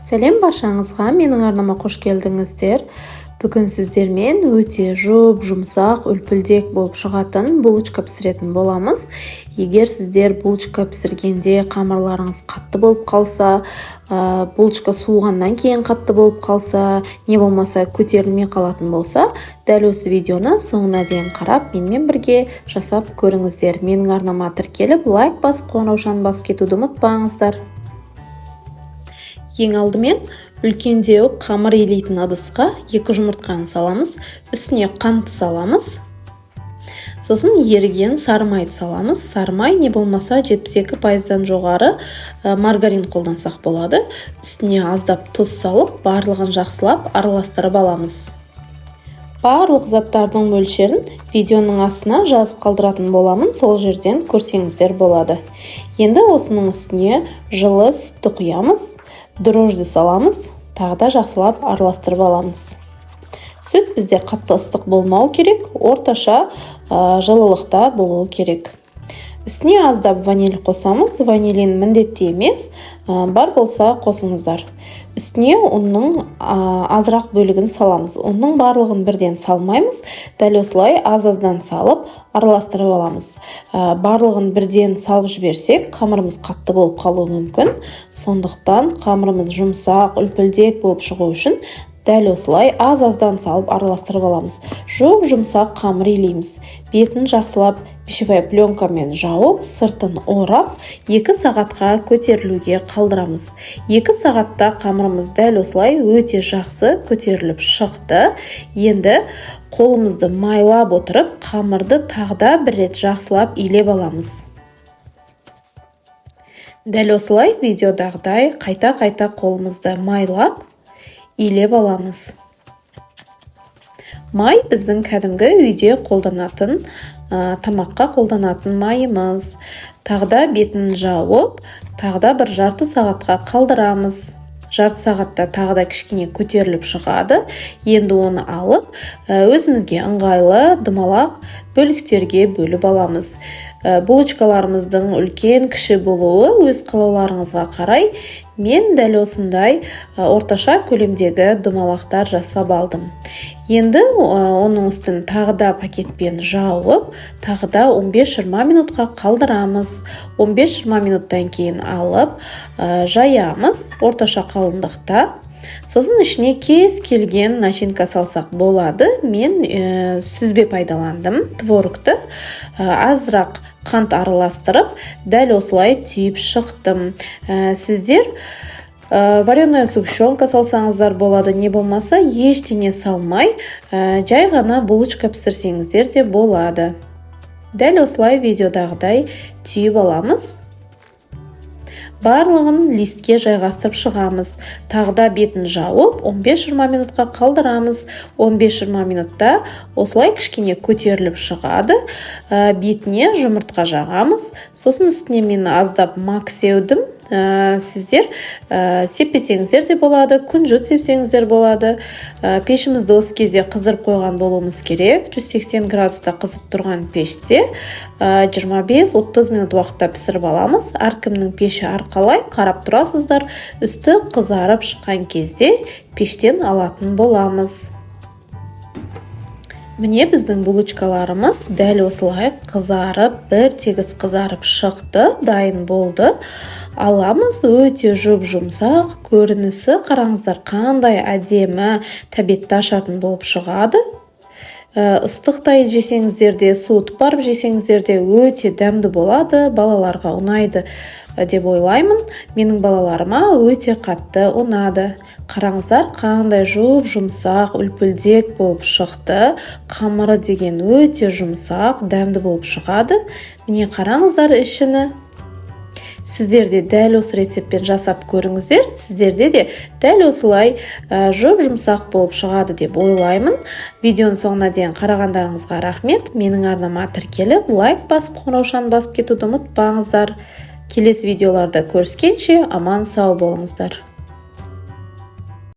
Сәлем баршаңызға, менің арнама қош келдіңіздер. Бүгін сіздермен өте жұмсақ, үлпілдек болып шығатын булочка пісіретін боламыз. Егер сіздер булочка пісіргенде қамырларыңыз қатты болып қалса, булочка суығаннан кейін қатты болып қалса, не болмаса көтерілмей қалатын болса, дәл осы видеоны соңына дейін қарап, менімен бірге жасап көріңіздер. Менің арнама тіркеліп, лайк басып, қоңыраушаны басып кетуді ұмытпаңыздар. Ең алдымен үлкендеу қамыр илейтін ыдысқа 2 жұмыртқаны саламыз, үстіне қант саламыз. Сосын еріген сары майды саламыз. Сары май не болмаса 72%-дан жоғары маргарин қолдансақ болады. Үстіне аздап тұз салып, барлығын жақсылап араластырып аламыз. Барлық заттардың мөлшерін видеоның астына жазып қалдыратын боламын, сол жерден көрсеңіздер болады. Енді осының үстіне жылы сүтті құямыз, дрожжи саламыз, тағы да жақсылап араластырып аламыз. Сүт бізде қатты ыстық болмау керек, орташа жылылықта болуы керек. Үстіне аздап ваниль қосамыз. Ванилин міндетті емес, бар болса қосыңыздар. Үстіне ұнның азырақ бөлігін саламыз. Ұнның барлығын бірден салмаймыз. Дәл осылай аз-аздан салып, араластырып аламыз. Барлығын бірден салып жіберсек, қамырымыз қатты болып қалуы мүмкін. Сондықтан қамырымыз жұмсақ, үлпілдек болып шығу үшін дәл осылай аз-аздан салып араластырып аламыз. Жұмсақ қамыр илейміз. Бетін жақсылап пищевая пленкамен жауып, сыртын орап, 2 сағатқа көтерілуге қалдырамыз. 2 сағатта қамырымыз дәл осылай өте жақсы көтеріліп шықты. Енді қолымызды майлап отырып, қамырды тағда бір рет жақсылап илеп аламыз. Дәл осылай видеодағыдай қайта-қайта қолымызды майлап илеп аламыз. Май біздің кәдімгі үйде қолданатын, тамаққа қолданатын майымыз. Тағда бетін жауып, тағда бір жарты сағатқа қалдырамыз. Жарты сағатта тағда кішкене көтеріліп шығады. Енді оны алып, өзімізге ыңғайлы домалақ бөліктерге бөліп аламыз. Булочкаларымыздың үлкен кіші болуы өз қалауларыңызға қарай. Мен дәл осындай орташа көлемдегі домалақтар жасап алдым. Енді оның үстін тағда пакетпен жауып, тағда 15-20 минутқа қалдырамыз. 15-20 минуттан кейін алып, жаямыз орташа қалыңдықта. Сосын ішіне кез келген начинка салсақ болады. Мен сүзбе пайдаландым, творогты азырақ қант араластырып, дәл осылай түйіп шықтым. Сіздер вареная сгущенка салсаңыздар болады, не болмаса ештеңе салмай, жай ғана булочка пісірсеңіздер де болады. Дәл осылай видеодағыдай түйіп аламыз. Барлығын листке жайғастырып шығамыз. Тағда бетін жауып, 15-20 минутқа қалдырамыз. 15-20 минутта осылай кішкене көтеріліп шығады. Бетіне жұмыртқа жағамыз. Сосын үстіне мен аздап мак сеудім. Сіздер сеппесеңіздер де болады, күнжіт сепсеңіздер болады. Пешімізді осы кезде қыздырып қойған болуымыз керек. 180 градуста қызып тұрған пеште 25-30 минут уақытта пісіріп аламыз. Әркімнің пеші арқалай қарап тұрасыздар. Үсті қызарып шыққан кезде пештен алатын боламыз. Міне біздің булочкаларымыз дәл осылай қызарып, бір тегіс қызарып шықты, дайын болды. Аламыз, өте жұмсақ, көрінісі қараңыздар қандай әдемі, тәбетті ашатын болып шығады. Ыстықтай жесеңіздер де, суытып барып жесеңіздер де өте дәмді болады, балаларға ұнайды деп ойлаймын. Менің балаларыма өте қатты ұнады. Қараңыздар қандай жұмсақ, үлпілдек болып шықты. Қамыры деген өте жұмсақ, дәмді болып шығады. Міне қараңыздар ішіні. Сіздерде дәл осы рецептпен жасап көріңіздер. Сіздерде де дәл осылай жұмсақ болып шығады деп ойлаймын. Видеоның соңына дейін қарағандарыңызға рахмет. Менің арнама тіркеліп, лайк басып, қоңыраушаны басып кетуді ұмытпаңыздар. Келесі видеоларда көріскенше аман сау болыңыздар.